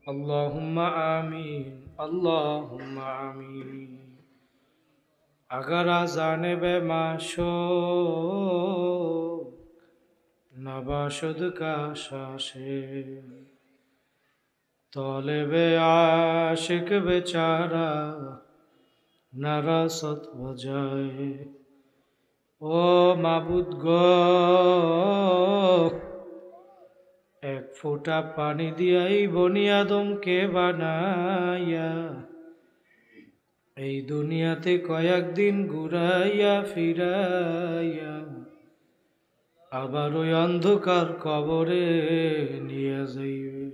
Allahumma amin, Allahumma amin. Agar azane be masho nabashud ka shashe tolebe ashik bechara narasat bajaye. O মাবুদ গো, এক ফোঁটা পানি দিয়াই বনি আদমকে বানাইয়া এই দুনিয়াতে কয়েকদিন ঘুরাইয়া ফিরাইয়া আবার ওই অন্ধকার কবরে নিয়ে যাইবে।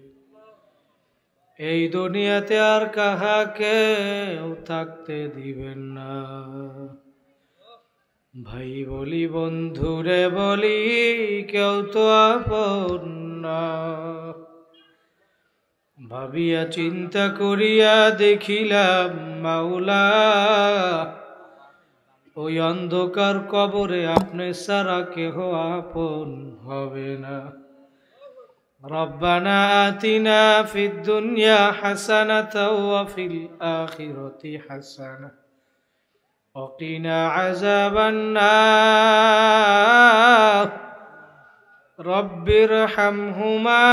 এই দুনিয়াতে আর কাহাকে থাকতে দিবেন না। ভাই বলি বন্ধুরে বলি কেউ তো আপন না। ভাবিয়া চিন্তা করিয়া দেখিলাম মাওলা, ওই অন্ধকার কবরে আপনি সারা কেহ আপন হবে না। রব্বানা আতিনা ফিদ দুনিয়া হাসানাতাও ওয়া ফিল আখিরাতি হাসানাহ وقنا عذاب النار رب ارحمهما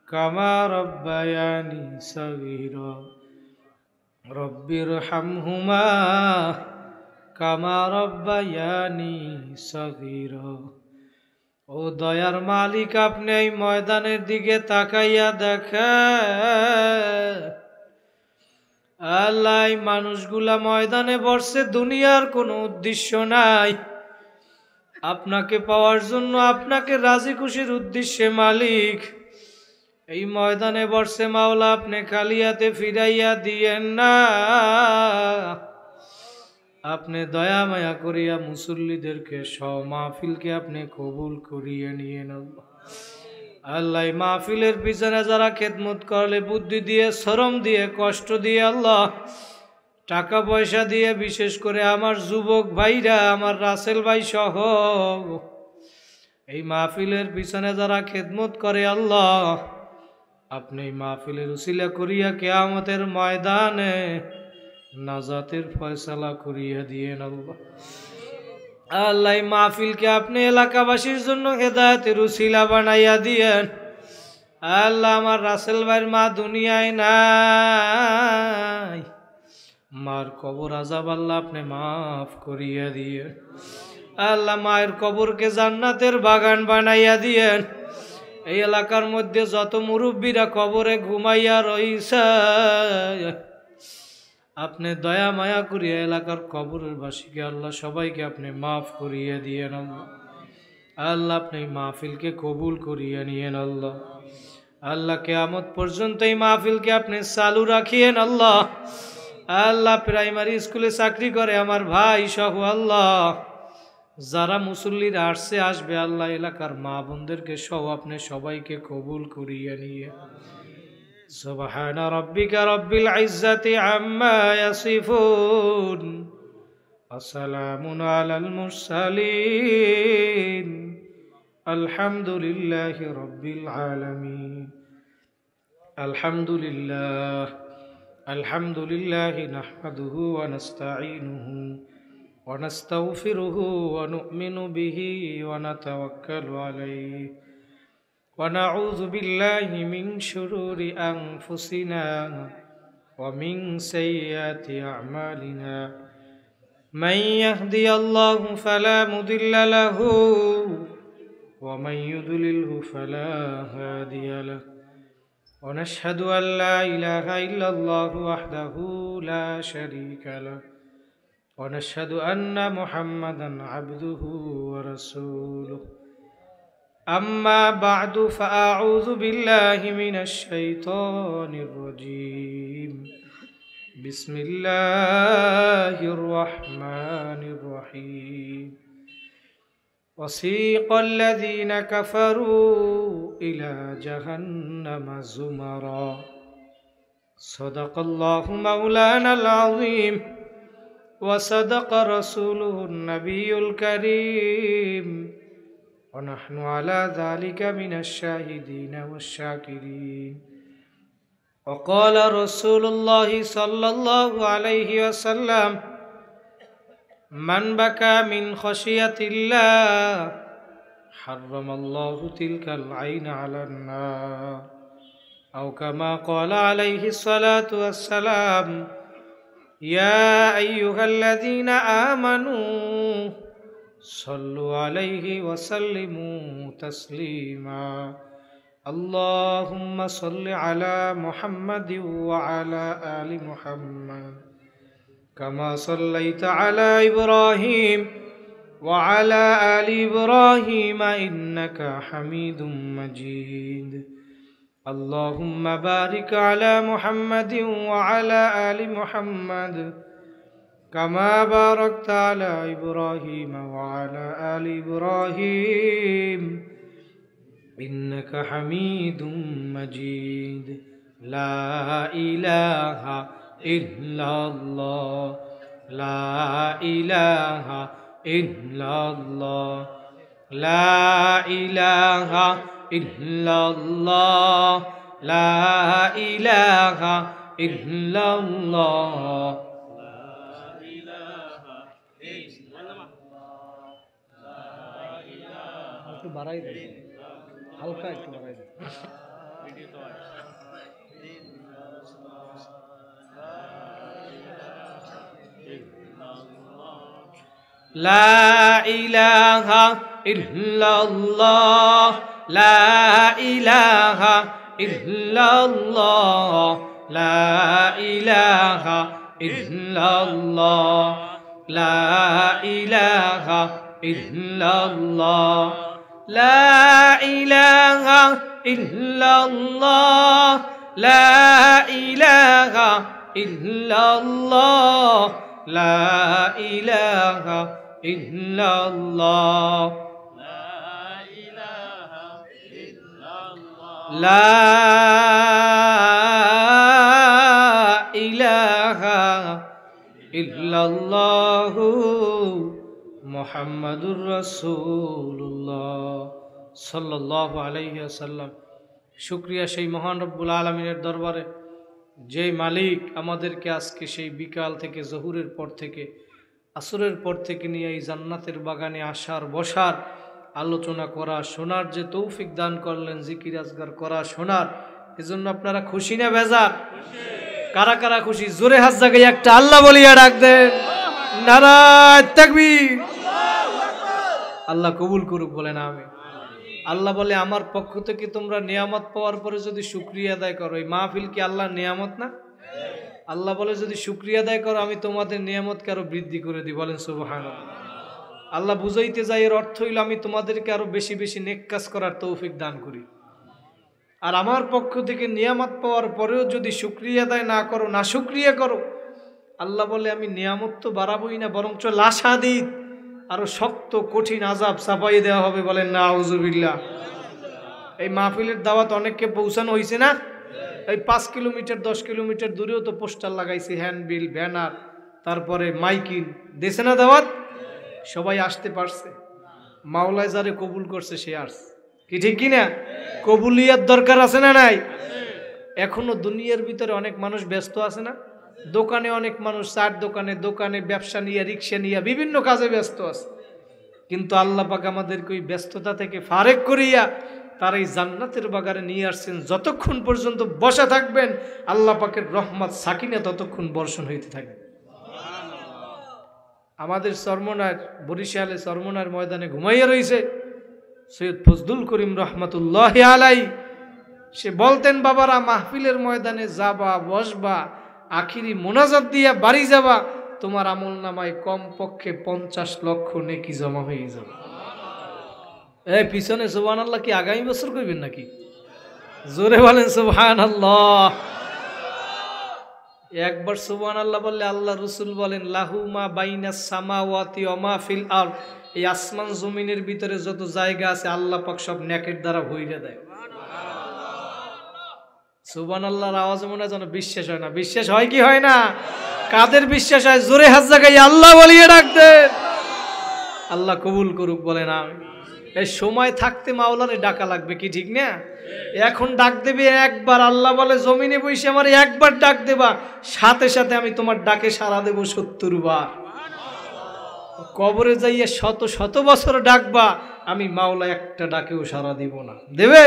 كما ربياني صغيرا رب ارحمهما كما ربياني صغيرا। ও দয়ার মালিক, আপনি এই ময়দানের দিকে তাকাইয়া দেখেন। আল্লাহ, মানুষগুলা ময়দানে বসছে, দুনিয়ার কোনো উদ্দেশ্য নাই, আপনাকে পাওয়ার জন্য, আপনাকে রাজি খুশির উদ্দেশ্যে। মালিক, এই ময়দানে বসছে মাওলা, আপনি খালিয়াতে ফিরাইয়া দিয়েন না। আপনি দয়া মায়া করিয়া মুসল্লিদেরকে সহ মাহফিলকে আপনি কবুল করিয়ে নিয়েন। আল্লাহ, মাহফিলের পিছনে যারা খেদমত করলে, বুদ্ধি দিয়ে, শ্রম দিয়ে, কষ্ট দিয়ে, আল্লাহ টাকা পয়সা দিয়ে, বিশেষ করে আমার যুবক ভাইরা, আমার রাসেল ভাই সহ এই মাহফিলের পিছনে যারা খেদমত করে, আল্লাহ আপনি এই মাহফিলের উসিলা করিয়া কিয়ামতের ময়দানে নাজাতের ফয়সালা করিয়া দিয়েন। আল্লাহ আল্লাহ, মাহফিলকে আপনি এলাকাবাসীর জন্য হেদায়েতের উসিলা বানাইয়া দিয়েন। আল্লাহ, আমার রাসেল ভাইয়ের মা দুনিয়ায় নাই, মার কবর আযাব আল্লাহ আপনি মাফ করিয়া দিয়েন। আল্লাহ, মায়ের কবরকে জান্নাতের বাগান বানাইয়া দিয়েন। এই এলাকার মধ্যে যত মুরব্বীরা কবরে ঘুমাইয়া রইছে, আপনি দয়া মায়া করিয়া এলাকার কবরের বাসীকে আল্লাহ সবাইকে আপনি মাফ করিয়া দিয়েন। আল্লাহ, আপনি মাহফিলকে কবুল করিয়া নিয়েন। আল্লাহ আল্লাহ, কিয়ামত পর্যন্ত এই মাহফিলকে আপনি চালু রাখিয়েন। আল্লাহ আল্লাহ, প্রাইমারি স্কুলে চাকরি করে আমার ভাই সহ, আল্লাহ যারা মুসল্লিরা আসছে আসবে, আল্লাহ এলাকার মা বোনদেরকে সহ আপনি সবাইকে কবুল করিয়া নিয়ে। سبحان ربك رب العزة عما يصفون وسلام على المرسلين الحمد لله رب العالمين الحمد لله نحمده ونستعينه ونستغفره ونؤمن به ونتوكل عليه ونعوذ بالله من شرور أنفسنا ومن سيئات أعمالنا من يهدي الله فلا مضل له ومن يضلله فلا هادي له ونشهد أن لا إله إلا الله وحده لا شريك له ونشهد أن محمدا عبده ورسوله أما بعد فأعوذ بالله من الشيطان الرجيم بسم الله الرحمن الرحيم وسيق الذين كفروا إلى جهنم زمرا صدق الله مولانا العظيم وصدق رسوله النبي الكريم ونحن على ذلك من الشاهدين والشاكرين. وقال رسول الله صلى الله عليه وسلم: من بكى من خشية الله حرم الله تلك العين على النار، أو كما قال عليه الصلاة والسلام: يا أيها الذين آمنوا صلوا عليه وسلموا تسليما. اللهم صل على محمد وعلى آل محمد كما صليت على إبراهيم وعلى آل إبراهيم إنك حميد مجيد. اللهم بارك على محمد وعلى آل محمد كما باركت على إبراهيم وعلى آل إبراهيم إنك حميد مجيد. لا إله إلا الله، لا إله إلا الله، لا إله إلا الله، لا إله إلا الله. একটু বাড়াই দেন, হালকা একটু বাড়াই দেন। لا إله إلا الله، لا إله إلا الله، لا إله إلا الله، لا إله إلا الله، لا إله إلا الله، لا إله إلا الله، لا إله إلا الله، لا إله إلا الله মুহাম্মাদুর রাসূলুল্লাহ সাল্লাল্লাহু আলাইহি ওয়াসাল্লাম। শুকরিয়া সেই মহান রব্বুল আলামিনের দরবারে, যে মালিক আমাদেরকে আজকে সেই বিকাল থেকে, জহুরের পর থেকে, আসরের পর থেকে নিয়ে এই জান্নাতের বাগানে আসার, বসার, আলোচনা করা, শোনার যে তৌফিক দান করলেন, জিকির আজগার করা, শোনার, এজন্য আপনারা খুশি না বেজার? কারা কারা খুশি? জোরে হাত জাগাই একটা আল্লাহ বলিয়া ডাক দেন। নারায়ে তাকবীর। আল্লাহ কবুল করুক, বলেন আমিন। আল্লাহ বলে, আমার পক্ষ থেকে তোমরা নিয়ামত পাওয়ার পরে যদি শুকরিয়া আদায় করো, এই মাহফিল কি আল্লাহর নিয়ামত না? আল্লাহ বলে, যদি শুকরিয়া আদায় করো আমি তোমাদের নিয়ামতকে আরো বৃদ্ধি করে দিই। বলেন সুবহানাল্লাহ। আল্লাহ বুঝাইতে যায়, এর অর্থ হইল আমি তোমাদেরকে আরো বেশি বেশি নেক কাজ করার তৌফিক দান করি। আর আমার পক্ষ থেকে নিয়ামত পাওয়ার পরেও যদি শুকরিয়া আদায় না করো, না শুকরিয়া করো, আল্লাহ বলে আমি নিয়ামত তো বাড়াবোই না, বরঞ্চ লাশাদিদ, আরো শক্ত কঠিন আযাব চাপাই দেওয়া হবে। বলেন নাউযুবিল্লাহ। এই মাহফিলের দাওয়াত অনেককে পৌঁছানো হয়েছে না? এই 5 কিলোমিটার 10 কিলোমিটার দূরেও তো পোস্টার লাগাইছি, হ্যান্ডবিল, ব্যানার, তারপরে মাইকিং দেশে না দাওয়াত। সবাই আসতে পারছে, মাওলায় যারে কবুল করছে সে আসছে। কি ঠিক কিনা? কবুলিয়াত দরকার আছে না নাই? এখনো দুনিয়ার ভিতরে অনেক মানুষ ব্যস্ত আছে না? দোকানে অনেক মানুষ, চার দোকানে দোকানে ব্যবসা নিয়ে, রিক্সা নিয়ে বিভিন্ন কাজে ব্যস্ত আছে। কিন্তু আল্লাহ পাক আমাদেরকে ওই ব্যস্ততা থেকে ফারেক করিয়া তার এই জান্নাতের বাগানে নিয়ে আসছেন। যতক্ষণ পর্যন্ত বসা থাকবেন, আল্লাহ পাকের রহমত সাকিনা ততক্ষণ বর্ষণ হইতে থাকবে। আমাদের চরমনার, বরিশালে চরমনার ময়দানে ঘুমাইয়া রয়েছে সৈয়দ ফজলুল করিম রহমতুল্লাহি আলাইহি। সে বলতেন, বাবারা মাহফিলের ময়দানে যাবা, বসবা, আখিরি মোনাজাত দিয়া বাড়ি যাবা, তোমার আমল নামায় কম পক্ষে 50 লক্ষ নেকি জমা হয়ে যাবে। এই পিছনে সুবহানাল্লাহ কি আগামী বছর কইবেন নাকি? জোরে বলেন সুবহানাল্লাহ। একবার সুবহানাল্লাহ বললে আল্লাহ রাসূল বলেন, লাহু মা বাইনাস সামাওয়াতি ওয়া মা ফিল আরদ, এই আসমান জমিনের ভিতরে যত জায়গা আছে আল্লাহ পাক সব নেকের দ্বারা ভইরা দেয়। সুবহানাল্লাহর আওয়াজ মনে যেন বিশ্বাস হয় না। বিশ্বাস হয় কি হয় না? কাদের বিশ্বাস হয়? জোরে হাত জাগাই আল্লাহ বলিয়ে ডাক দেন। আল্লাহ কবুল করুক, বলেন আমিন। এই সময় থাকতে মাওলারে ডাকা লাগবে, কি ঠিক না? এখন ডাক দেবে একবার, আল্লাহ বলে জমিনে বসে আমার একবার ডাক দেবা, সাথে সাথে আমি তোমার ডাকে সাড়া দেব 70 বার। কবরে যাইয়া শত শত বছর ডাকবা, আমি মাওলা একটা ডাকেও সাড়া দিব না। দেবে?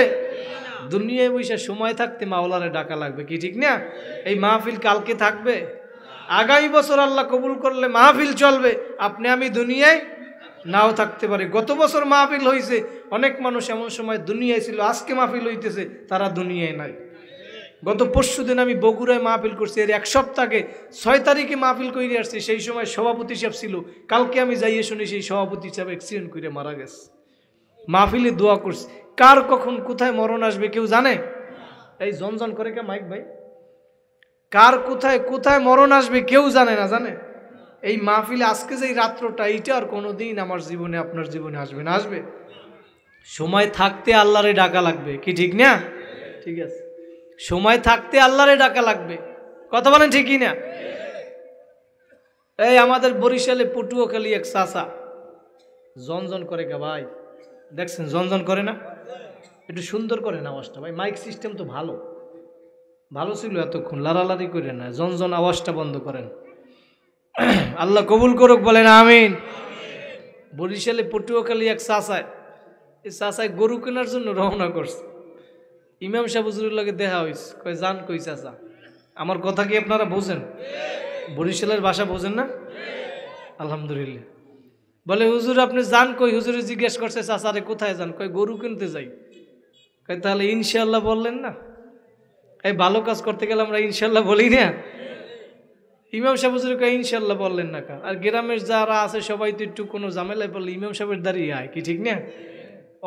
দুনিয়ায় বসে সময় থাকতে মাওলারে ডাকা লাগবে, কি ঠিক না? এই মাহফিল কালকে থাকবে, আগামী বছর আল্লাহ কবুল করলে মাহফিল চলবে, আপনি আমি দুনিয়ায় নাও থাকতে পারি। গত বছর মাহফিল হয়েছে, অনেক মানুষ এমন সময় দুনিয়ায় ছিল, আজকে মাহফিল হইতেছে, তারা দুনিয়ায় নাই। গত পরশু দিন আমি বগুড়ায় মাহফিল করছি, এর 1 সপ্তাহে 6 তারিখে মাহফিল করে আসছি, সেই সময় সভাপতি সাহেব ছিল। কালকে আমি যাইয়ে শুনি সেই সভাপতি সাহেব অ্যাক্সিডেন্ট করে মারা গেছে। মাহফিলে দোয়া করছি, কার কখন কোথায় মরণ আসবে কেউ জানে? এই জনজন করে কে মাইক ভাই, কার কোথায় কোথায় মরণ আসবে কেউ জানে না, জানে? এই মাহফিলে আজকে যে রাত্রটা, এইটা আর কোনোদিন আমার জীবনে আপনার জীবনে আসবে না। আসবে? সময় থাকতে আল্লাহরে ডাকা লাগবে, কি ঠিক না? ঠিক আছে, সময় থাকতে আল্লাহরে ডাকা লাগবে, কথা বলেন ঠিকই না? এই আমাদের বরিশালে পটুয়াখালী এক চাচা জনজন করে কে ভাই, দেখছেন জনজন করে না? একটু সুন্দর করে না আওয়াজটা ভাই, মাইক সিস্টেম তো ভালো ভালো ছিল এতক্ষণ, লারালারি করে না, জনজন আওয়াজটা বন্ধ করেন। আল্লাহ কবুল করুক, বলেন আমিন। বরিশালে পটুয়াখালী এক চাচায়, এই চাচায় গরু কেনার জন্য রওনা করছে। ইমাম সাহেব হুজুরের লগে দেখা হয়েছে, কয় জান কই চাচা? আমার কথা কি আপনারা বোঝেন? বরিশালের ভাষা বোঝেন না? আলহামদুলিল্লাহ। বলে হুজুর আপনি যান কই? হুজুরে জিজ্ঞেস করছে চাচারে কোথায় যান? কয় গরু কিনতে যাই। কয় তাহলে ইনশাল্লাহ বললেন না? এই ভালো কাজ করতে গেলে আমরা ইনশাল্লাহ বলি না? ইমাম সাহেব হুজুর কয় ইনশাল্লাহ বললেন না কা? আর গ্রামের যারা আছে সবাই তো একটু কোনো ঝামেলায় পড়লে ইমাম সাহেবের দাঁড়িয়ে আয়, কি ঠিক না?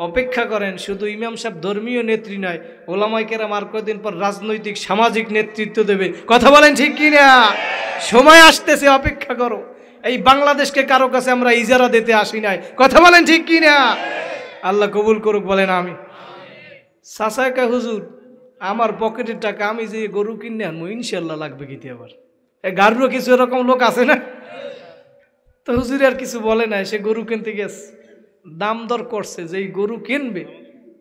অপেক্ষা করেন, শুধু ইমাম সাহেব ধর্মীয় নেত্রী নয়, ওলামায়ে কেরাম আর কয়েকদিন পর রাজনৈতিক সামাজিক নেতৃত্ব দেবে, কথা বলেন ঠিক কি না? সময় আসতেছে, অপেক্ষা করো। এই বাংলাদেশকে কারো কাছে আমরা ইজারা দিতে আসি নাই, কথা বলেন ঠিক কি না? আল্লাহ কবুল করুক, বলেন আমি। চাচা হুজুর আমার পকেটের টাকা আমি যে গরু কিনে আনবো ইনশাল্লাহ লাগবে কিতে আবার? এই গারুরও কিছু এরকম লোক আছে না? তো হুজুর আর কিছু বলে না, সে গরু কিনতে গেছে, দাম দর করছে, যেই গরু কিনবে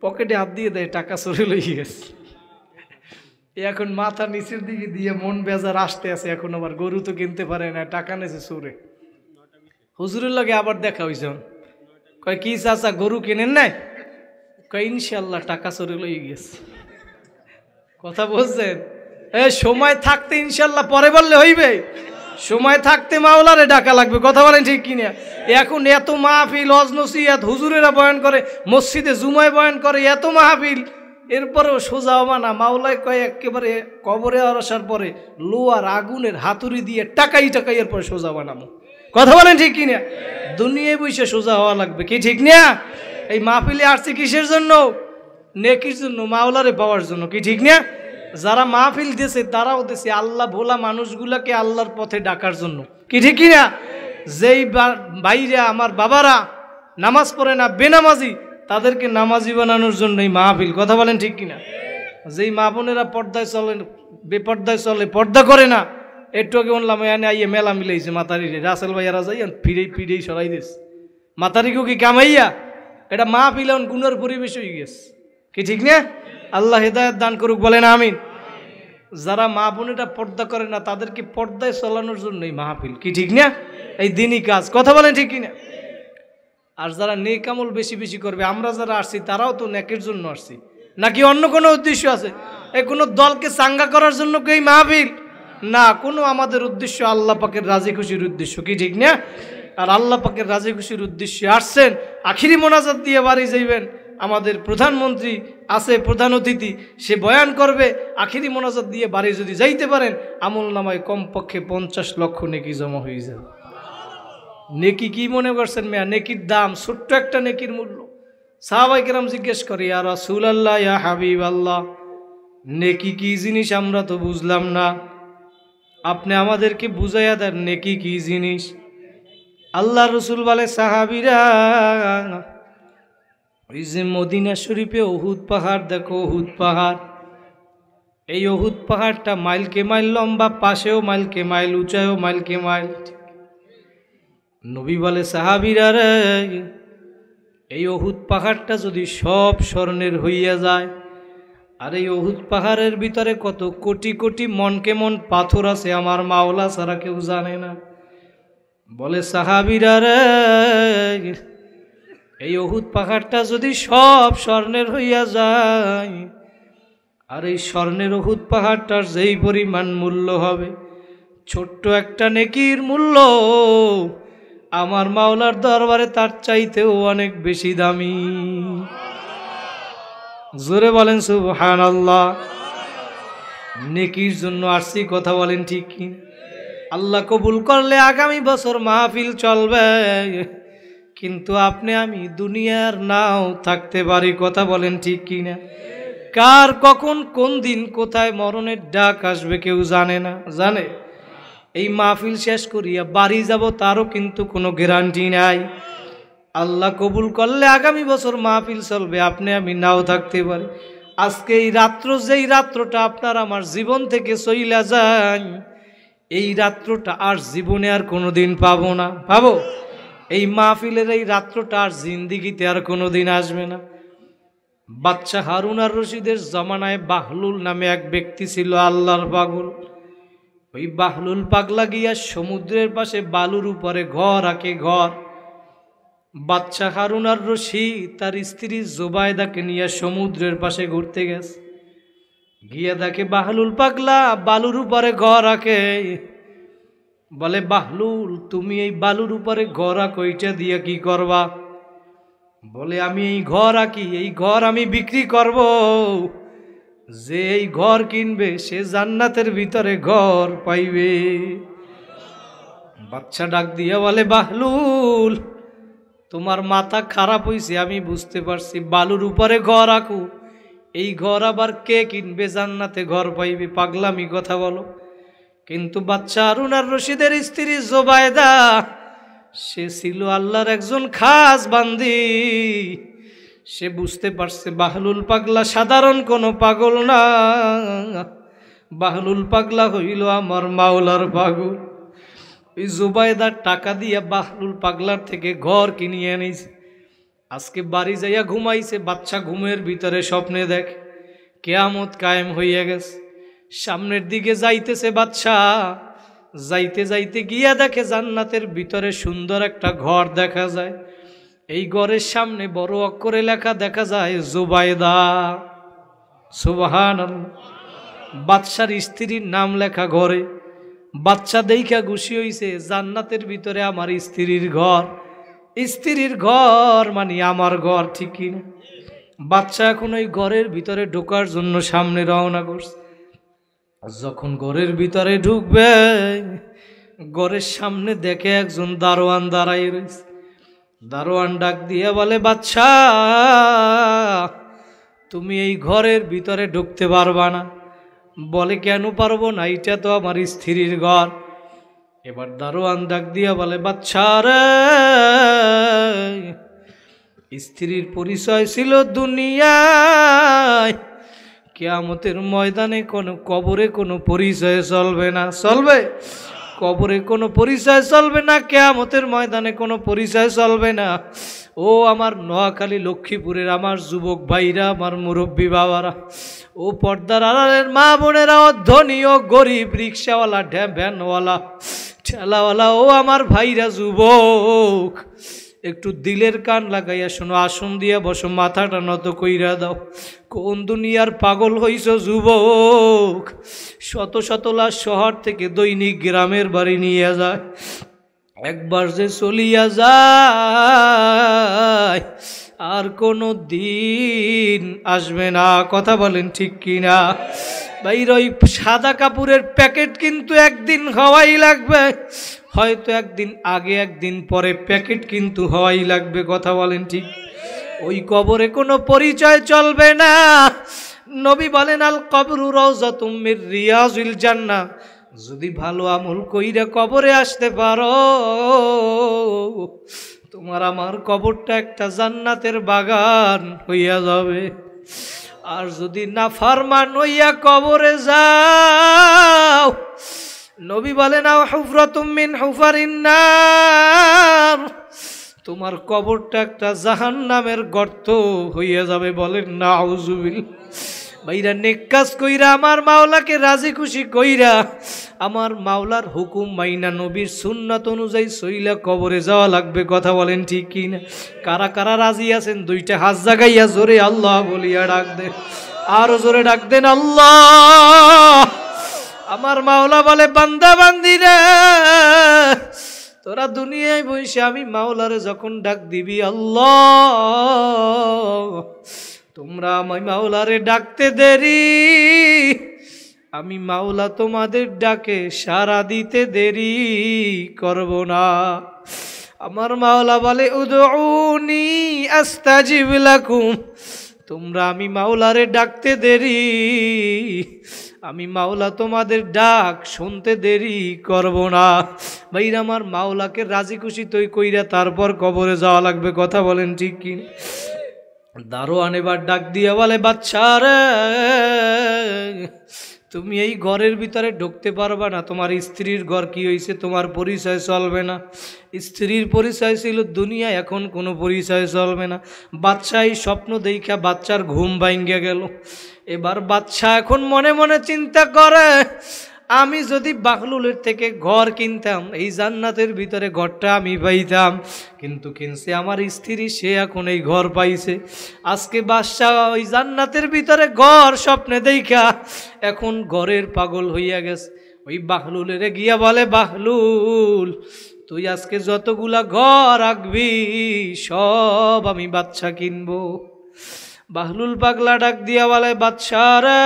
পকেটে হাত দিয়ে দেয়, টাকা চুরি লইয়ে গেছে। এখন মাথা নিচের দিকে দিয়ে মন বেজার আসতে আছে, এখন আবার গরু তো কিনতে পারে না, টাকা নেছে চুরে। হুজুরের লগে আবার দেখা হয়েছে, কয় কি চাচা গরু কিনেন নাই? কয় ইনশাল্লাহ টাকা চুরি লইয়ে গেছে। কথা বলছেন? সময় থাকতে ইনশাল্লাহ পরে বললে হইবে, সময় থাকতে মাওলারে ডাকা লাগবে, কথা বলেন ঠিক কিনা? এখন এত মাহফিল, ওয়াজ নসিহত, হুজুরেরা বয়ান করে, মসজিদে জুমায় বয়ান করে, এত মাহফিল, এরপরেও সোজা হবা না। মাওলায় কয় একেবারে কবরে আসার পরে লোয়ার আগুনের হাতুড়ি দিয়ে টাকাই এরপরে সোজা বানাবো, কথা বলেন ঠিক কিনা? দুনিয়ায় বসে সোজা হওয়া লাগবে, কি ঠিক না? এই মাহফিলে আসছে কিসের জন্য? নেকির জন্য, মাওলারে পাওয়ার জন্য, কি ঠিক না? যারা মাহফিল দিয়েছে তারাও দিয়েছে আল্লাহ ভোলা মানুষগুলাকে আল্লাহর পথে ডাকার জন্য, কি ঠিক কিনা? যেই ভাইরা আমার বাবারা নামাজ পড়ে না, বেনামাজি, তাদেরকে নামাজি বানানোর জন্য এই মাহফিল, কথা বলেন ঠিক কিনা? যেই মা বোনেরা পর্দায় চলে, বেপর্দায় চলে, পর্দা করে না, একটু আগে বললাম এনে আইয়ে মেলা মিলাইছে মাতারি, রাসেল ভাইয়ারা যাই ফিরেই সরাই দিস মাতারিকেও কি কামাইয়া। এটা মাহফিল এখন গুণের পরিবেশ হয়ে গেছে, কি ঠিক না? আল্লাহ হেদায়েত দান করুক, বলেন আমিন। যারা মা বোনেরা পর্দা করে না তাদেরকে পর্দায় চালানোর জন্য এই মাহফিল, কি ঠিক না? এই দিনই কাজ, কথা বলেন ঠিক কিনা? আর যারা নেক আমল বেশি বেশি করবে, আমরা যারা আসছি তারাও তো নেকের জন্য আসছি, নাকি অন্য কোনো উদ্দেশ্য আছে? এই কোনো দলকে চাঙ্গা করার জন্য কি এই মাহফিল? না, কোনো আমাদের উদ্দেশ্য আল্লাহ পাকের রাজি খুশির উদ্দেশ্য, কি ঠিক না? আর আল্লাহ পাকের রাজি খুশির উদ্দেশ্যে আসছেন, আখিরি মোনাজাত দিয়ে বাড়ি যাইবেন। আমাদের প্রধানমন্ত্রী আছে, প্রধান অতিথি, সে বয়ান করবে, আখিরি মোনাজাত দিয়ে বাড়ি যদি যাইতে পারেন আমল নামায় কমপক্ষে 50 লক্ষ নেকি জমা হয়ে যাবে। নেকি কি মনে করছেন মেয়া? নেকির দাম, ছোট্ট একটা নেকির মূল্য। সাহাবায়ে কেরাম জিজ্ঞেস করে, ইয়া রাসূলুল্লাহ, ইয়া হাবিবাল্লাহ, নেকি কি জিনিস আমরা তো বুঝলাম না, আপনি আমাদেরকে বুঝাইয়া দেন নেকি কি জিনিস। আল্লাহ রসুল বলে, সাহাবীরা, ওই যে মদিনা শরীফে উহুদ পাহাড় দেখো, উহুদ পাহাড়, এই উহুদ পাহাড়টা মাইলকে মাইল লম্বা, পাশেও মাইলকে মাইল, উঁচায়ও মাইলকে মাইল। নবী বলে, সাহাবীরা রে, এই উহুদ পাহাড়টা যদি সব স্বর্ণের হইয়া যায়, আর এই উহুদ পাহাড়ের ভিতরে কত কোটি কোটি মনকে মন পাথর আছে আমার মাওলা ছাড়া কেউ জানে না। বলে সাহাবীরা রে, এই উহুদ পাহাড়টা যদি সব স্বর্ণের হইয়া যায়, আর এই স্বর্ণের উহুদ পাহাড়টার যেই পরিমাণ মূল্য হবে, ছোট্ট একটা নেকির মূল্য আমার মাওলার দরবারে তার চাইতেও অনেক বেশি দামি। জোরে বলেন সুবহানাল্লাহ। নেকির জন্য আসছি, কথা বলেন ঠিক কি? আল্লাহ কবুল করলে আগামী বছর মাহফিল চলবে, কিন্তু আপনি আমি দুনিয়ার নাও থাকতে পারি, কথা বলেন ঠিক কি না? কার কখন কোন দিন কোথায় মরণের ডাক আসবে কেউ জানে না। জানে এই মাহফিল শেষ করিয়া বাড়ি যাব তারও কিন্তু কোনো গ্যারান্টি নাই। আল্লাহ কবুল করলে আগামী বছর মাহফিল চলবে, আপনি আমি নাও থাকতে পারি। আজকে এই রাত্র, যেই রাত্রটা আপনার আমার জীবন থেকে চইলা যায়, এই রাত্রটা আর জীবনে আর কোনোদিন পাবো না। পাবো? এই মাহফিলের এই রাত্রটা আর জিন্দিগিতে আর কোনোদিন আসবে না। বাদশা হারুন আর রশিদের জমানায় বাহলুল নামে এক ব্যক্তি ছিল, আল্লাহর পাগল। ওই বাহলুল পাগলা গিয়া সমুদ্রের পাশে বালুর উপরে ঘর আঁকে, ঘর। বাদশা হারুন আর রশিদ তার স্ত্রী জোবায়দাকে নিয়ে সমুদ্রের পাশে ঘুরতে গেছে। গিয়া দেখে বাহলুল পাগলা বালুর উপরে ঘর আঁকে। বলে, বাহলুল তুমি এই বালুর উপরে ঘর আঁকো, এটা দিয়ে কি করবা? বলে, আমি এই ঘর আঁকি, এই ঘর আমি বিক্রি করব। যে এই ঘর কিনবে সে জান্নাতের ভিতরে ঘর পাইবে। বাচ্চা ডাক দিয়া বলে, বাহলুল তোমার মাথা খারাপ হইছে, আমি বুঝতে পারছি। বালুর উপরে ঘর আঁকু, এই ঘর আবার কে কিনবে? জান্নাতে ঘর পাইবে? পাগলামি কথা বলো। কিন্তু বাদশা হারুন আর রশিদের স্ত্রী জোবায়দা, সে ছিল আল্লাহর একজন খাস বান্দি। সে বুঝতে পারছে বাহলুল পাগলা সাধারণ কোনো পাগল না, বাহলুল পাগলা হইল আমার মাওলার পাগল। ওই জুবাইদার টাকা দিয়া বাহলুল পাগলার থেকে ঘর কিনিয়ে এনেছে। আজকে বাড়ি যাইয়া ঘুমাইছে, বাচ্চা ঘুমের ভিতরে স্বপ্নে দেখে কিয়ামত কায়েম হইয়া গেছে। সামনের দিকে যাইতেছে বাচ্চা, যাইতে যাইতে গিয়া দেখে জান্নাতের ভিতরে সুন্দর একটা ঘর দেখা যায়। এই ঘরের সামনে বড় অক্ষরে লেখা দেখা যায় জুবাইদা। সুবহানাল্লাহ। বাদশার স্ত্রীর নাম লেখা ঘরে। বাচ্চা দেইখা খুশি হইছে, জান্নাতের ভিতরে আমার স্ত্রীর ঘর। স্ত্রীর ঘর মানে আমার ঘর, ঠিক কিনা? বাচ্চা এখন ওই ঘরের ভিতরে ঢোকার জন্য সামনে রওনা করছে। যখন ঘরের ভিতরে ঢুকবে, ঘরের সামনে দেখে একজন দারোয়ান দাঁড়াই রয়েছে। দারোয়ান ডাক দিয়ে বলে, বাচ্চা তুমি এই ঘরের ভিতরে ঢুকতে পারবা না। বলে, কেন পারবো না? এটা তো আমার স্ত্রীর ঘর। এবার দারোয়ান ডাক দিয়া বলে, বাচ্চা রে, স্ত্রীর পরিচয় ছিল দুনিয়ায়, কিয়ামতের ময়দানে কোনো কবরে কোনো পরিচয় চলবে না। চলবে? কবরে কোনো পরিচয় চলবে না, কিয়ামতের ময়দানে কোনো পরিচয় চলবে না। ও আমার নোয়াখালী লক্ষ্মীপুরের আমার যুবক ভাইরা, আমার মুরব্বী বাবারা, ও পর্দার আড়ালের মা বোনেরা, ও ধনী ও গরিব, রিক্সাওয়ালা, ভ্যানওয়ালা, ঠেলাওয়ালা, ও আমার ভাইরা যুবক, একটু দিলের কান লাগাইয়া শোনো। আসন দিয়া বসো, মাথাটা নত কইরা দাও। কোন দুনিয়ার পাগল হইছ যুবক? শত শত লাশ শহর থেকে দৈনিক গ্রামের বাড়ি নিয়ে যায়, একবার যে চলিয়া যায় আর কোনো দিন আসবে না। কথা বলেন ঠিক কিনা? ভাইর ওই সাদা কাপড়ের প্যাকেট কিন্তু একদিন হওয়াই লাগবে, হয়তো একদিন আগে একদিন পরে প্যাকেট কিন্তু হওয়াই লাগবে। কথা বলেন ঠিক? ওই কবরে কোনো পরিচয় চলবে না। নবী বলেন, আল কবরু রাউযাতুম মির রিয়াজিল জান্নাহ। যদি ভালো আমল কইরা কবরে আসতে পারো, তোমার আমার কবরটা একটা জান্নাতের বাগান হইয়া যাবে। আর যদি নাফরমান হইয়া কবরে যাও, নবী বলেন, আও হুফরাতুম মিন হুফারিন নার, তোমার কবরটা একটা জাহান্নামের গর্ত হইয়া যাবে। বলেন নাউজুবিল্লাহ। ভাইরা নেক কাজ কইরা আমার মাওলাকে রাজি খুশি কইরা আমার মাওলার হুকুম মাইনা নবীর সুন্নাত অনুযায়ী সইলা কবরে যাওয়া লাগবে। কথা বলেন ঠিক কি না? কারা কারা রাজি আছেন দুইটা হাত জাগাইয়া জোরে আল্লাহ বলিয়া ডাক দেন, আরো জোরে ডাক দেন আল্লাহ। আমার মাওলা বলে বান্দা বান্দিরা তোরা দুনিয়ায় বসে আমি মাওলারে যখন ডাক দিবি আল্লাহ, তোমরা আমি মাওলারে ডাকতে দেরি, আমি মাওলা তোমাদের ডাকে সাড়া দিতে দেরি করব না। আমার মাওলা বলে উদউনি আস্তাজিব লাকুম, তোমরা আমি মাওলারে ডাকতে দেরি, আমি মাওলা তোমাদের ডাক শুনতে দেরি করব না। ভাইরা আমার মাওলাকে রাজি খুশি তৈ কইরা তারপর কবরে যাওয়া লাগবে। কথা বলেন ঠিক কি? দারোয়ান এবার ডাক দিয়ে বলে বাচ্চা রে, তুমি এই ঘরের ভিতরে ঢুকতে পারবা না, তোমার স্ত্রীর ঘর কি হয়েছে তোমার পরিচয় চলবে না। স্ত্রীর পরিচয় ছিল দুনিয়া, এখন কোনো পরিচয় চলবে না। বাচ্চা এই স্বপ্ন দেখা বাচ্চার ঘুম ভাঙ্গিয়া গেল। এবার বাচ্চা এখন মনে মনে চিন্তা করে আমি যদি বাকলুলের থেকে ঘর কিনতাম এই জান্নাতের ভিতরে ঘরটা আমি পাইতাম, কিন্তু কিনছে আমার স্ত্রী, সে এখন এই ঘর পাইছে। আজকে বাদশা ওই জান্নাতের ভিতরে ঘর স্বপ্নে দেখা এখন ঘরের পাগল হইয়া গেছে। ওই বাকলুলের গিয়া বলে বাকলুল তুই আজকে যতগুলা ঘর আঁকবি সব আমি বাচ্চা কিনবো। বাকলুল পাগলা ডাক দিয়া বলে বাদশারা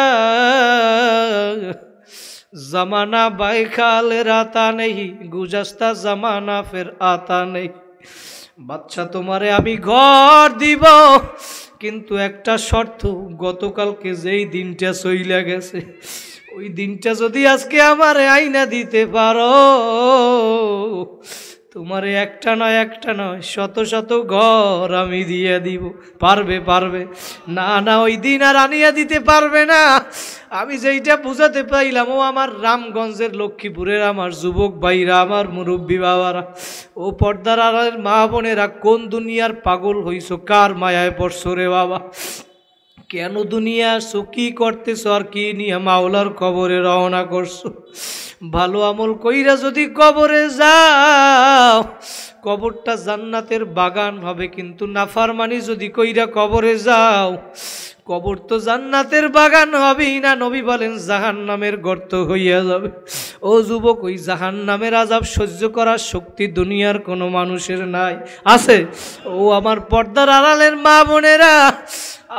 जमाना বাইখাল রাতা নেই, গুজাস্তা জামানা ফের আতা নেই। বাচ্চা তোমারে আমি ঘর দিব, কিন্তু একটা শর্ত, গতকালকে যেই দিনটা চইলা গেছে ওই দিনটা যদি আজকে আমারে আইনা দিতে পারো, তোমারে একটা নয় শত শত ঘর আমি দিয়ে দিব। পারবে? পারবে না, না ওই দিন আর আনিয়া দিতে পারবে না। আমি যেইটা বুঝাতে পাইলাম, ও আমার রামগঞ্জের লক্ষ্মীপুরের আমার যুবক ভাইরা, আমার মুরব্বী বাবারা, ও পর্দার আড়ালের মা বোনেরা, কোন দুনিয়ার পাগল হইছো, কার মায়ায় পড়ছো রে বাবা? কেন দুনিয়া আসছো, কি করতেছো, আর কি নিয়ে মাওলার কবরে রওনা করছো? ভালো আমল কইরা যদি কবরে যাও, কবরটা জান্নাতের বাগান হবে, কিন্তু নাফরমানি যদি কইরা কবরে যাও, কবর তো জান্নাতের বাগান হবেই না। নবী বলেন জাহান্নামের গর্ত হইয়া যাবে। ও যুবক, ওই জাহান্নামের আযাব সহ্য করার শক্তি দুনিয়ার কোনো মানুষের নাই। আছে? ও আমার পর্দার আড়ালের মা বোনেরা,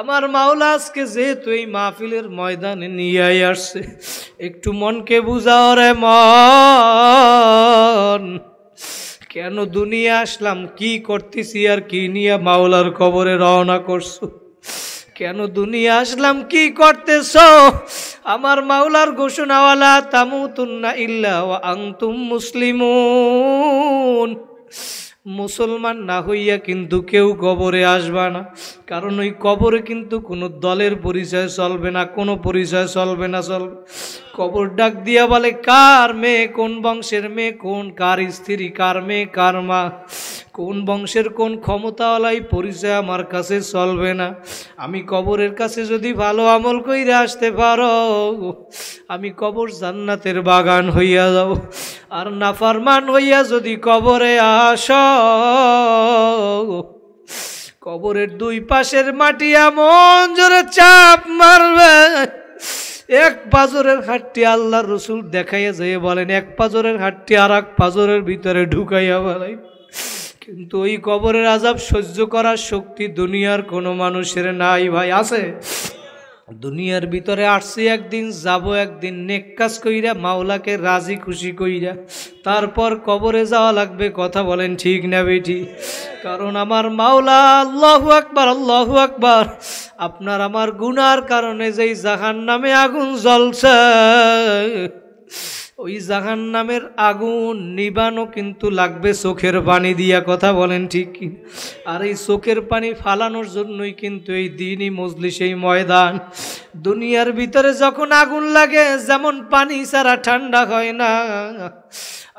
আমার মাওলা আজকে যেহেতু এই মাহফিলের ময়দানে নিয়ে আসছে, একটু মনকে বুঝাও রে মন, কেন দুনিয়া আসলাম, কি করতেছি, আর কি নিয়ে মাওলার কবরে রওনা করছো? কেন দুনিয়া আসলাম, কি করতেছ? আমার মাওলার ঘোষণাওয়ালা তামুতুন্না ইল্লা ওয়া আনতুম মুসলিমুন, মুসলমান না হইয়া কিন্তু কেউ কবরে আসবা না। কারণ ওই কবরে কিন্তু কোনো দলের পরিচয় চলবে না, কোনো পরিচয় চলবে না। চলবে কবর ডাক দিয়া বলে কার মেয়ে, কোন বংশের মেয়ে, কোন কার স্ত্রী, কার মেয়ে, কার মা, কোন বংশের কোন ক্ষমতাওয়ালাই পরিচয় আমার কাছে চলবে না। আমি কবরের কাছে যদি ভালো আমল কইরা আসতে পারো, আমি কবর জান্নাতের বাগান হইয়া যাব। আর নাফরমান হইয়া যদি কবরে আসো, কবরের দুই পাশের মাটি এমন জোরে চাপ মারবে, এক পাজরের হাড়টি, আল্লাহর রসুল দেখাইয়া যায় বলেন এক পাজরের হাড়টি আর এক পাজরের ভিতরে ঢুকাইয়া বলাই। কিন্তু ওই কবরের আযাব সহ্য করার শক্তি দুনিয়ার কোনো মানুষের নাই ভাই। আছে? দুনিয়ার ভিতরে আসছি একদিন, যাব একদিন, নেক কাজ কইরা মাওলাকে রাজি খুশি কইরা তারপর কবরে যাওয়া লাগবে। কথা বলেন ঠিক না বেটি? কারণ আমার মাওলা, আল্লাহু আকবার, আল্লাহু আকবার, আপনার আমার গুনার কারণে যেই জাহান্নামে আগুন জ্বলছে, ওই জাহান্নামের আগুন নিবানো কিন্তু লাগবে চোখের পানি দিয়া, কথা বলেন ঠিক কি? আর এই চোখের পানি ফালানোর জন্যই কিন্তু এই দ্বীনি মজলিস, এই ময়দান। দুনিয়ার ভিতরে যখন আগুন লাগে যেমন পানি ছাড়া ঠান্ডা হয় না,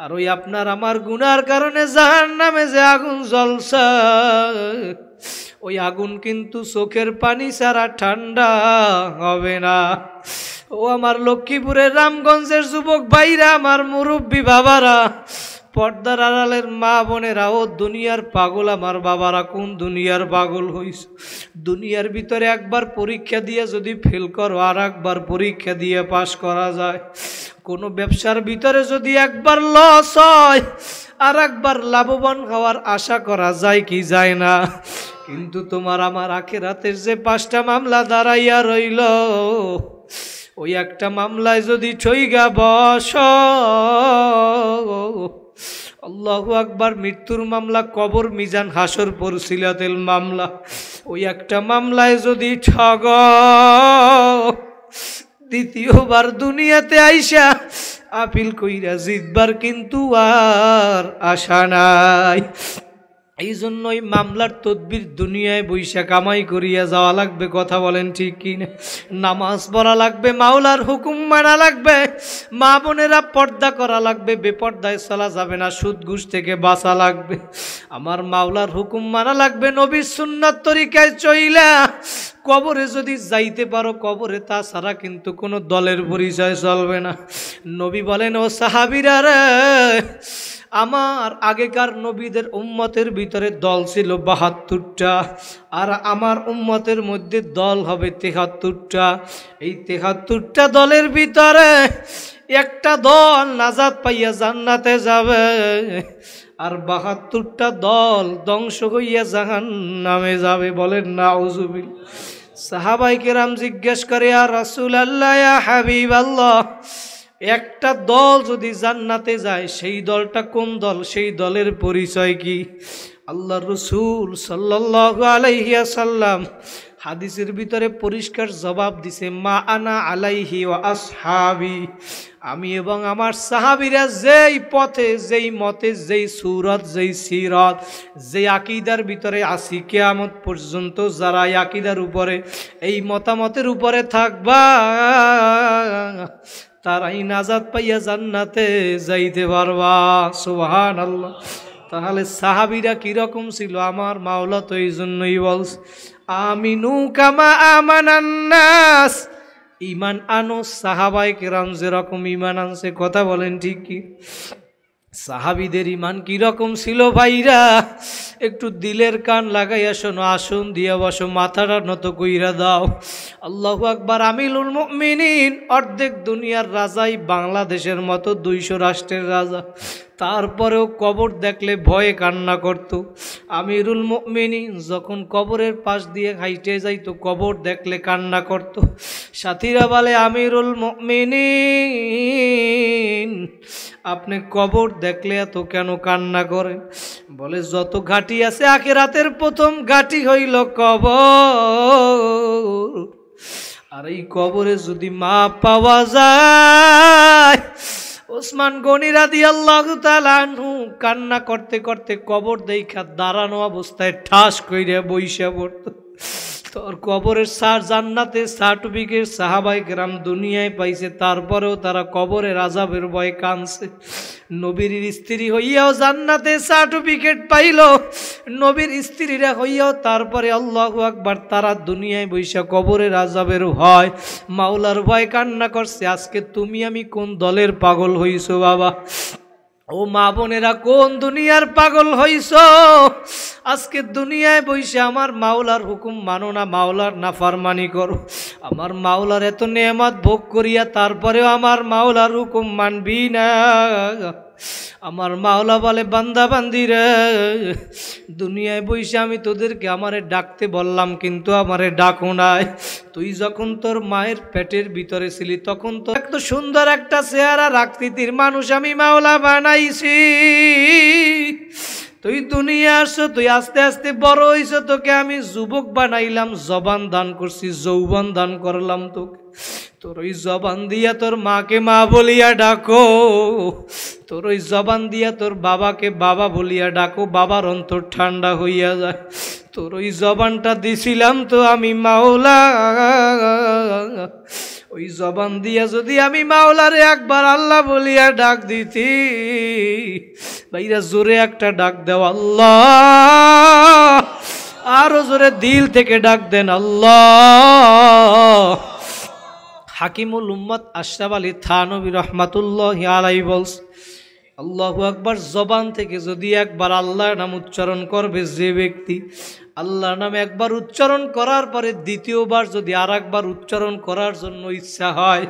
আর ওই আপনার আমার গুনার কারণে জাহান্নামে যে আগুন জ্বলছে, ওই আগুন কিন্তু চোখের পানি ছাড়া ঠান্ডা হবে না। ও আমার লক্ষ্মীপুরের রামগঞ্জের যুবক ভাইরা, আমার মুরব্বী বাবারা, পর্দার আড়ালের মা বোনেরা, ও দুনিয়ার পাগল আমার বাবারা, কোন দুনিয়ার পাগল হইস? দুনিয়ার ভিতরে একবার পরীক্ষা দিয়ে যদি ফেল করো আর একবার পরীক্ষা দিয়ে পাশ করা যায়। কোনো ব্যবসার ভিতরে যদি একবার লস হয় আর একবার লাভবান হওয়ার আশা করা যায় কি যায় না? কিন্তু তোমার আমার আখিরাতের যে 5টা মামলা দাঁড়াইয়া রইল, ওই একটা মামলায় যদি ঠইগা বস, আল্লাহু আকবার, মৃত্যুর মামলা, কবর, মিজান, হাসর, পরসিলাতেল মামলা, ওই একটা মামলায় যদি ঠগ, দ্বিতীয়বার দুনিয়াতে আইসা আপিল কইরা জিতবার কিন্তু আর আশা নাই। এই জন্যই মামলার তদবির দুনিয়ায় বৈশা কামাই করিয়া যাওয়া লাগবে, কথা বলেন ঠিক কি না? নামাজ পড়া লাগবে, মাওলার হুকুম মানা লাগবে, মা বোনেরা পর্দা করা লাগবে, বেপর্দায় চলা যাবে না, সুদ ঘুষ থেকে বাঁচা লাগবে, আমার মাওলার হুকুম মানা লাগবে, নবীর সুন্নাত তরিকায় চইলা কবরে যদি যাইতে পারো কবরে, তাছাড়া কিন্তু কোনো দলের পরিচয় চলবে না। নবী বলেন, ও সাহাবীরা রে, আমার আগেকার নবীদের উম্মতের ভিতরে দল ছিল 72টা, আর আমার উম্মতের মধ্যে দল হবে 73টা। এই 73টা দলের ভিতরে একটা দল নাজাত পাইয়া জান্নাতে যাবে, আর 72টা দল ধ্বংস হইয়া জাহান্নামে যাবে। বলেন নাউজুবিল্লাহ। সাহাবায়ে কেরাম জিজ্ঞেস করে, ইয়া রাসূলুল্লাহ, ইয়া হাবিবাল্লাহ, একটা দল যদি জান্নাতে যায় সেই দলটা কোন দল? সেই দলের পরিচয় কি? আল্লাহর রাসূল সাল্লাল্লাহু আলাইহি ওয়াসাল্লাম হাদিসের ভিতরে পরিষ্কার জবাব দিছে, মা আনা আলাইহি ওয়া আসহাবি, আমি এবং আমার সাহাবীরা যেই পথে, যেই মতে, যেই সুরত, যেই সিরত, যেই আকীদার ভিতরে আসি, কিয়ামত পর্যন্ত যারা এই আকীদার উপরে, এই মতামতের উপরে থাকবা, তারাই নাজাত পাইয়া জান্নাতে যাইতে পারবা। সুবহানাল্লাহ। তাহলে সাহাবীরা কিরকম ছিল? আমার মাওলা তো এই জন্যই বলছে, আমিনু কামা আমানান নাস, ঈমান আনো সাহাবায়ে কেরাম যেরকম ঈমান আনছে, কথা বলেন ঠিক কি? সাহাবীদের ঈমান কিরকম ছিল ভাইরা? একটু দিলের কান লাগাইয়া শোনো, আসন দিয়া বসো, মাথাটা নত কইরা দাও। আল্লাহু আকবার। আমিরুল মুমিনিন, অর্ধেক দুনিয়ার রাজাই বাংলাদেশের মতো 200 রাষ্ট্রের রাজা, তারপরেও কবর দেখলে ভয়ে কান্না করত। আমিরুল মুমিনিন যখন কবরের পাশ দিয়ে হাইটে যাইতো, কবর দেখলে কান্না করত। সাথীরা বলে, আমিরুল মুমিনিন, আপনি কবর দেখলে এত কেন কান্না করেন? বলে, যত ঘাটি আছে আখিরাতের প্রথম ঘাটি হইল কবর, আর এই কবরে যদি মা পাওয়া যায়। ওসমান গনি রাদিয়াল্লাহু তাআলা আনহু কান্না করতে করতে কবর দেখা দাঁড়ানো অবস্থায় ঠাস কইরা বইসা পড়তো। তোর কবরের জান্নাতের সার্টিফিকেট সাহাবায়ে কেরাম দুনিয়ায় পাইছে, তারপরেও তারা কবরের আযাবের ভয়ে কাঁদছে। নবীর স্ত্রী হইয়াও জান্নাতে সার্টিফিকেট পাইল, নবীর স্ত্রীরা হইয়াও তারপরে আল্লাহু আকবার তারা দুনিয়ায় বৈশা কবরের আযাবের ভয়, মাওলার ভয় কান্না করছে। আজকে তুমি আমি কোন দলের পাগল হইছো বাবা? ও মা বোনেরা, কোন দুনিয়ার পাগল হইছ? আজকে দুনিয়ায় বইসে আমার মাওলার হুকুম মানো না, মাওলার নাফরমানি করো। আমার মাওলার এত নেয়ামত ভোগ করিয়া তারপরেও আমার মাওলার হুকুম মানবি না। আমার মাওলা বলে, বান্দা বান্দিরে, দুনিয়ায় বইসে আমি তোদেরকে আমারে ডাকতে বললাম, কিন্তু আমারে ডাকো নাই। তুই যখন তোর মায়ের পেটের ভিতরে ছিলি তখন তো এত সুন্দর একটা চেহারা আকৃতির মানুষ আমি মাওলা বানাইছি। তুই দুনিয়া আসছো, তুই আস্তে আস্তে বড় হইছো, তোকে আমি যুবক বানাইলাম, জবান দান করছি, যৌবন দান করলাম তোকে। তোর ওই জবান দিয়া তোর মাকে মা বলিয়া ডাকো, তোর ওই জবান দিয়া তোর বাবাকে বাবা বলিয়া ডাকো, বাবার অন্তর ঠান্ডা হইয়া যায়। তোর ওই জবানটা দিছিলাম তো আমি মাওলা, ওই জবান দিয়া যদি আমি মাওলারে একবার আল্লাহ বলিয়া ডাক দিতি। ভাইরা জোরে একটা ডাক দাও আল্লাহ, আরো জোরে দিল থেকে ডাক দেন আল্লাহ। হাকিমুল উম্মত আশরাফ আলী থানভী রহমাতুল্লাহি আলাইহি বলছে, আল্লাহু আকবার জবান থেকে যদি একবার আল্লাহর নাম উচ্চারণ করবে যে ব্যক্তি, আল্লাহর নাম একবার উচ্চারণ করার পরে দ্বিতীয়বার যদি আর একবার উচ্চারণ করার জন্য ইচ্ছা হয়,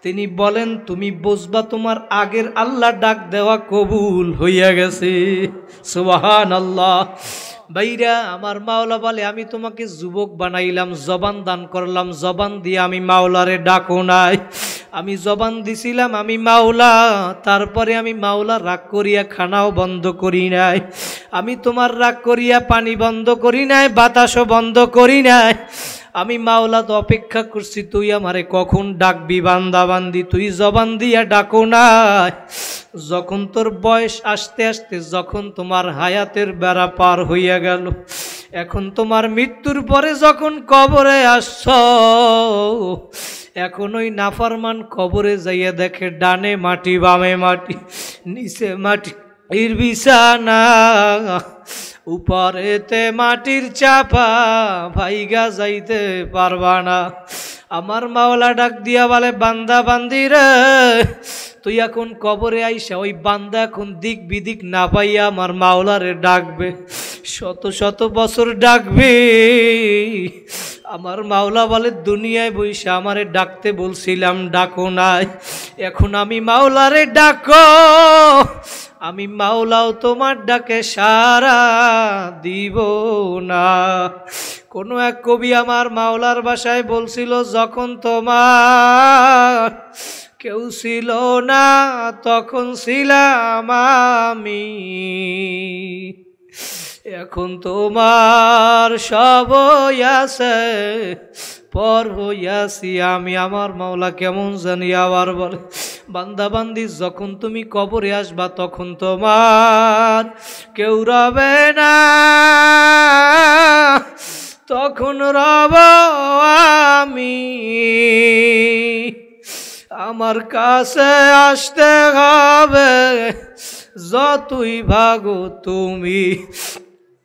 তিনি বলেন তুমি বুঝবা তোমার আগের আল্লাহ ডাক দেওয়া কবুল হইয়া গেছে। সুবহানাল্লাহ। ভাইরা আমার মাওলা বলে আমি তোমাকে যুবক বানাইলাম, জবান দান করলাম, জবান দিয়ে আমি মাওলারে ডাকো নাই। আমি জবান দিছিলাম আমি মাওলা, তারপরে আমি মাওলা রাগ করিয়া খানাও বন্ধ করি নাই, আমি তোমার রাগ করিয়া পানি বন্ধ করি নাই, বাতাসও বন্ধ করি নাই। আমি মাওলা তো অপেক্ষা করছি তুই আমারে কখন ডাকবি বান্দা বান্দি, তুই জবান দিয়া ডাকো নাই। যখন তোর বয়স আস্তে আস্তে যখন তোমার হায়াতের বেড়া পার হইয়া গেল, এখন তোমার মৃত্যুর পরে যখন কবরে আসছ, এখন ওই নাফরমান কবরে যাইয়া দেখে ডানে মাটি বামে মাটি, নিচে মাটি এর বিছানা, উপরেতে মাটির চাপা, ভাইগা যাইতে পারবা না। আমার মাওলা ডাক দিয়া বলে বান্দা বান্দি রে, তুই এখন কবরে আইসা ওই বান্দা এখন দিক বিদিক না পাইয়া আমার মাওলারে ডাকবে, শত শত বছর ডাকবে। আমার মাওলা বলে দুনিয়ায় বইসা আমারে ডাকতে বলছিলাম ডাকো নাই, এখন আমি মাওলারে ডাকো, আমি মাওলাও তোমার ডাকে সারা দিব না। কোনো এক কবি আমার মাওলার ভাষায় বলছিল, যখন তোমার কেউ ছিল না তখন ছিলাম আমি, এখন তোমার সব আছে পর হইয়াছি আমি। আমার মাওলা কেমন জানি আবার বলে, বান্দা বান্দি যখন তুমি কবরে আসবা তখন তোমার কেউ রবে না, তখন রব আমি। আমার কাছে আসতে হবে যতই ভাগো তুমি।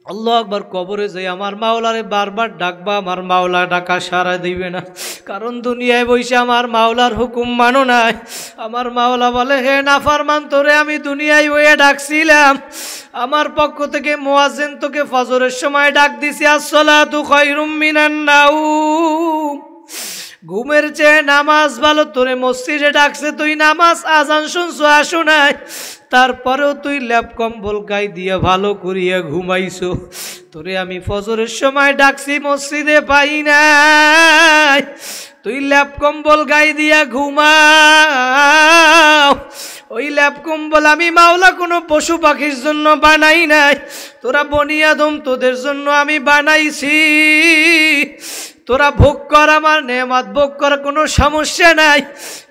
আল্লাহু আকবার। কবরে যাই আমার মাওলারে বারবার ডাকবা, আমার মাওলা ডাকা সারা দিবে না, কারণ দুনিয়ায় বসে আমার মাওলার হুকুম মানো নাই। আমার মাওলা বলে হে নাফরমান, তোরে আমি দুনিয়ায় বইয়ে ডাকছিলাম, আমার পক্ষ থেকে মুয়াজ্জিন তোকে ফজরের সময় ডাক দিছি, আসসালাতু খায়রুম মিনান নাউম, ঘুমের চেয়ে নামাজ ভালো। তোরে মসজিদে ডাকছে, তুই নামাজ আজান শুনছো আসো নাই, তারপরেও তুই ল্যাপ কম্বল গায়ে দিয়ে ভালো করিয়া ঘুমাইছো। তোরে আমি ফজরের সময় ডাকছি মসজিদে পাই নাই, তুই ল্যাপ কম্বল গায়ে দিয়া ঘুমাও। ওই ল্যাপ কম্বল আমি মাওলা কোনো পশু পাখির জন্য বানাই নাই, তোরা বনি আদম তোদের জন্য আমি বানাইছি। তোরা ভোগ কর, আমার নেয়ামত ভোগ কর, কোনো সমস্যা নাই,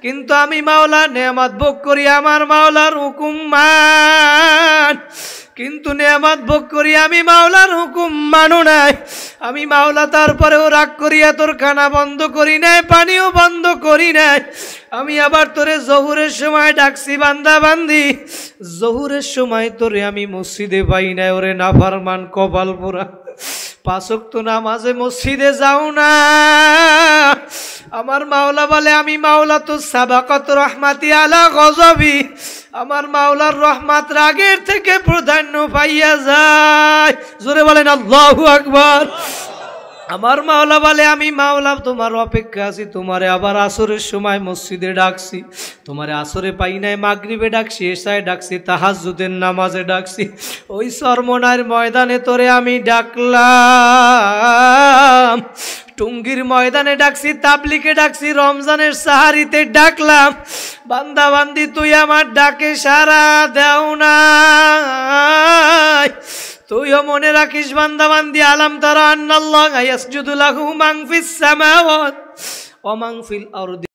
কিন্তু আমি মাওলা নেয়ামত ভোগ করি আমার মাওলার হুকুম মান, কিন্তু নেয়ামত ভোগ করি আমি মাওলার হুকুম মানো নাই। আমি মাওলা তারপরেও রাগ করিয়া তোর খানা বন্ধ করি নাই, পানিও বন্ধ করি নাই। আমি আবার তোরে জহুরের সময় ডাকছি বান্দা বান্দি, জহুরের সময় তোরে আমি মসজিদে পাই নাই। ওরে নাফরমান কপাল পোড়া, 5 ওয়াক্ত নামাজে মসজিদে যাও না। আমার মাওলা বলে আমি মাওলা তো সাবাকাত রহমাতি আলা গজবি, আমার মাওলার রহমত রাগের থেকে প্রাধান্য পাইয়া যায়। জোরে বলেন আল্লাহু আকবার। আমার মাওলা বলে আমি মাওলা তোমার অপেক্ষা আছি, তোমারে আবার আসরের সময় মসজিদে ডাকছি, তোমারে আসরে পাই নাই, মাগরিবে ডাকছি, এশায় ডাকছি, তাহাজ্জুদের নামাজে ডাকছি, ওই চরমনার ময়দানে তোরে আমি ডাকলাম, টুঙ্গির ময়দানে ডাকছি, তাবলিগে ডাকছি, রমজানের সাহারিতে ডাকলাম। বান্দা বান্দি তুই আমার ডাকে সারা দেও না, তুইও মনে রাখিস বান্দা বান্দি, আলাম তারা আন্নাল্লাহা ইয়াসজুদু লাহু মান ফিস সামাওয়াতি ওয়া মান ফিল আরদি।